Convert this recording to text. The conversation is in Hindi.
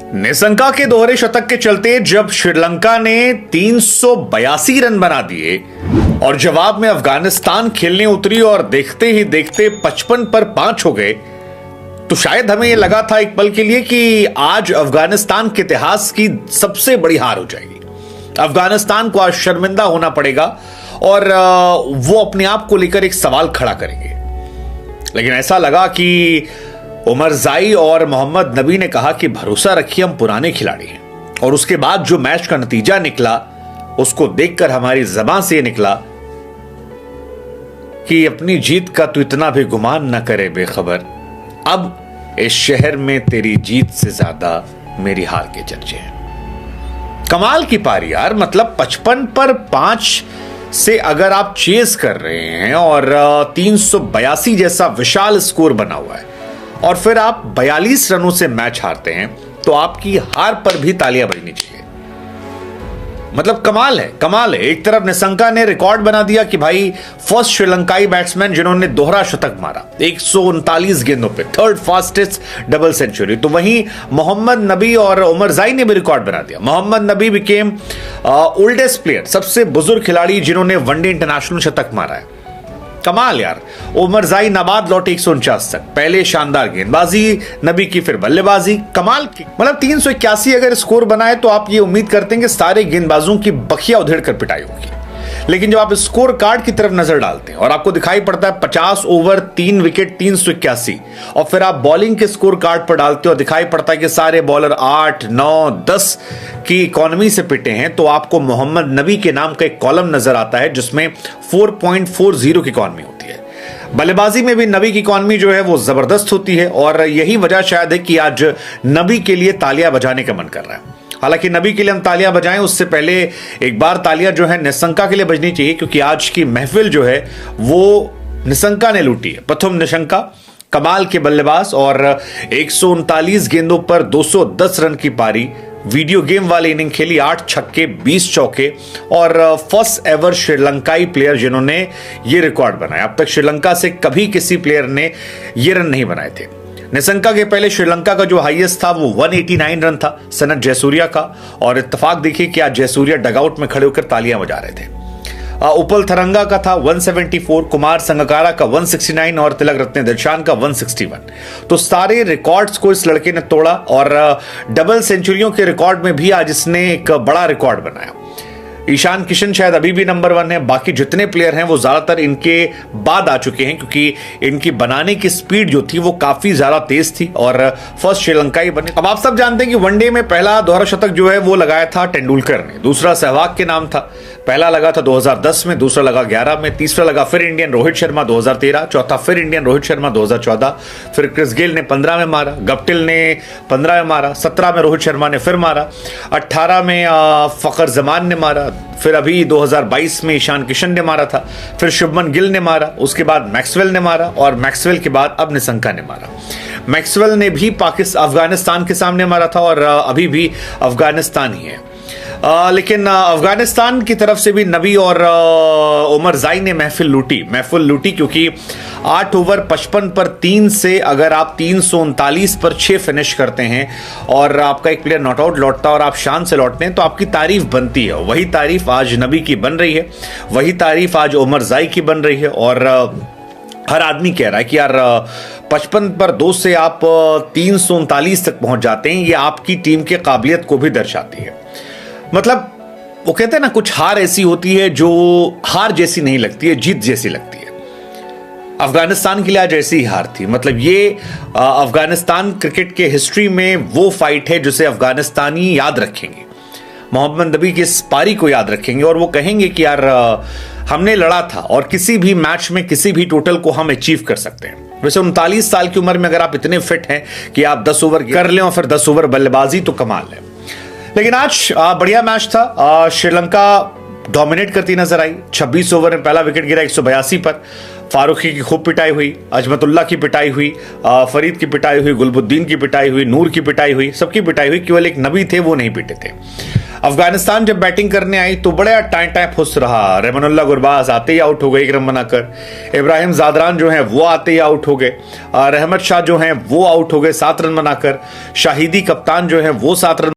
निशंका के दोहरे शतक के चलते जब श्रीलंका ने 382 रन बना दिए और जवाब में अफगानिस्तान खेलने उतरी और देखते ही देखते 55 पर 5 हो गए, तो शायद हमें यह लगा था एक पल के लिए कि आज अफगानिस्तान के इतिहास की सबसे बड़ी हार हो जाएगी। अफगानिस्तान को आज शर्मिंदा होना पड़ेगा और वो अपने आप को लेकर एक सवाल खड़ा करेंगे। लेकिन ऐसा लगा कि उमरजाई और मोहम्मद नबी ने कहा कि भरोसा रखिए, हम पुराने खिलाड़ी हैं। और उसके बाद जो मैच का नतीजा निकला उसको देखकर हमारी जबान से निकला कि अपनी जीत का तू इतना भी गुमान न करे बेखबर, अब इस शहर में तेरी जीत से ज्यादा मेरी हार के चर्चे हैं। कमाल की पारी यार, मतलब 55 पर 5 से अगर आप चेस कर रहे हैं और 382 जैसा विशाल स्कोर बना हुआ है और फिर आप 42 रनों से मैच हारते हैं, तो आपकी हार पर भी तालियां बजनी चाहिए। मतलब कमाल है, कमाल है। एक तरफ निशंका ने रिकॉर्ड बना दिया कि भाई फर्स्ट श्रीलंकाई बैट्समैन जिन्होंने दोहरा शतक मारा 139 गेंदों पे, थर्ड फास्टेस्ट डबल सेंचुरी। तो वहीं मोहम्मद नबी और उमरजाई ने भी रिकॉर्ड बना दिया। मोहम्मद नबी बिकेम ओल्डेस्ट प्लेयर, सबसे बुजुर्ग खिलाड़ी जिन्होंने वनडे इंटरनेशनल शतक मारा है। कमाल यार। उमरजाई नाबाद लौटे 149 तक, पहले शानदार गेंदबाजी नबी की, फिर बल्लेबाजी, कमाल की। मतलब 381 अगर स्कोर बनाए तो आप ये उम्मीद करते हैं कि सारे गेंदबाजों की बखिया उधेड़ कर पिटाई होगी। लेकिन जब आप स्कोर कार्ड की तरफ नजर डालते हैं और आपको दिखाई पड़ता है 50 ओवर 3 विकेट 381, और फिर आप बॉलिंग के स्कोर कार्ड पर डालते हो और दिखाई पड़ता है कि सारे बॉलर 8, 9, 10 की इकोनॉमी से पिटे हैं, तो आपको मोहम्मद नबी के नाम का एक कॉलम नजर आता है जिसमें 4.40 की इकोनॉमी होती है। बल्लेबाजी में भी नबी की इकोनॉमी जो है वो जबरदस्त होती है और यही वजह शायद है कि आज नबी के लिए तालियां बजाने का मन कर रहा है। हालांकि नबी के लिए हम तालियां बजाएं उससे पहले एक बार तालियां जो है निशंका के लिए बजनी चाहिए, क्योंकि आज की महफिल जो है वो निशंका ने लूटी है। प्रथम निशंका कमाल के बल्लेबाज और 139 गेंदों पर 210 रन की पारी, वीडियो गेम वाली इनिंग खेली, 8 छक्के 20 चौके और फर्स्ट एवर श्रीलंकाई प्लेयर जिन्होंने ये रिकॉर्ड बनाया। अब तक श्रीलंका से कभी किसी प्लेयर ने ये रन नहीं बनाए थे। निशंका के पहले श्रीलंका का जो हाईएस्ट था वो 189 रन था सनत जयसूर्या का, और इत्तेफाक देखिए कि आज जयसूर्या डगआउट में खड़े होकर तालियां बजा रहे थे। उपल थरंगा का था 174, कुमार संगकारा का 169 और तिलक रत्ने दिलशान का 161। तो सारे रिकॉर्ड्स को इस लड़के ने तोड़ा और डबल सेंचुरियों के रिकॉर्ड में भी आज इसने एक बड़ा रिकॉर्ड बनाया। ईशान किशन शायद अभी भी नंबर 1 है, बाकी जितने प्लेयर हैं वो ज्यादातर इनके बाद आ चुके हैं, क्योंकि इनकी बनाने की स्पीड जो थी वो काफी ज्यादा तेज थी और फर्स्ट श्रीलंकाई बने। अब आप सब जानते हैं कि वनडे में पहला दोहरा शतक जो है वो लगाया था तेंदुलकर ने, दूसरा सहवाग के नाम था। पहला लगा था 2010 में, दूसरा लगा 11 में, तीसरा लगा फिर इंडियन रोहित शर्मा 2013, चौथा फिर इंडियन रोहित शर्मा 2014, फिर क्रिस गेल ने 15 में मारा, गप्टिल ने 15 में मारा, 17 में रोहित शर्मा ने फिर मारा, 18 में फखर जमान ने मारा, फिर अभी 2022 में ईशान किशन ने मारा था, फिर शुभमन गिल ने मारा, उसके बाद मैक्सवेल ने मारा और मैक्सवेल के बाद अब निशंका ने मारा। मैक्सवेल ने भी अफगानिस्तान के सामने मारा था और अभी भी अफगानिस्तान ही है। लेकिन अफगानिस्तान की तरफ से भी नबी और उमरजाई ने महफिल लूटी, क्योंकि 8 ओवर 55 पर 3 से अगर आप 339 पर 6 फिनिश करते हैं और आपका एक प्लेयर नॉट आउट लौटता है और आप शान से लौटते हैं तो आपकी तारीफ बनती है। वही तारीफ आज नबी की बन रही है, वही तारीफ आज उमरजाई की बन रही है और हर आदमी कह रहा है कि यार 55 पर 2 से आप 339 तक पहुंच जाते हैं, ये आपकी टीम के काबिलियत को भी दर्शाती है। मतलब वो कहते हैं ना, कुछ हार ऐसी होती है जो हार जैसी नहीं लगती है, जीत जैसी लगती है। अफगानिस्तान के लिए आज ऐसी ही हार थी। मतलब ये अफगानिस्तान क्रिकेट के हिस्ट्री में वो फाइट है जिसे अफगानिस्तानी याद रखेंगे, मोहम्मद नबी की इस पारी को याद रखेंगे और वो कहेंगे कि यार हमने लड़ा था और किसी भी मैच में किसी भी टोटल को हम अचीव कर सकते हैं। वैसे 39 साल की उम्र में अगर आप इतने फिट हैं कि आप 10 ओवर कर लें और फिर 10 ओवर बल्लेबाजी, तो कमाल है। लेकिन आज बढ़िया मैच था। श्रीलंका डोमिनेट करती नजर आई। 26 ओवर में पहला विकेट गिरा 182 पर। फारूकी की खूब पिटाई हुई, अजमतुल्ला की पिटाई हुई, फरीद की पिटाई हुई, गुलबुद्दीन की पिटाई हुई, नूर की पिटाई हुई, सबकी पिटाई हुई। केवल एक नबी थे वो नहीं पिटे थे। अफगानिस्तान जब बैटिंग करने आई तो बड़ा टाइम टाइम फुस रहा। रहमानुल्लाह गुरबाज आते ही आउट हो गए 1 रन बनाकर। इब्राहिम जादरान जो हैं वो आते ही आउट हो गए। रहमत शाह जो हैं वो आउट हो गए 7 रन बनाकर। शाहिदी कप्तान जो हैं वो 7 रन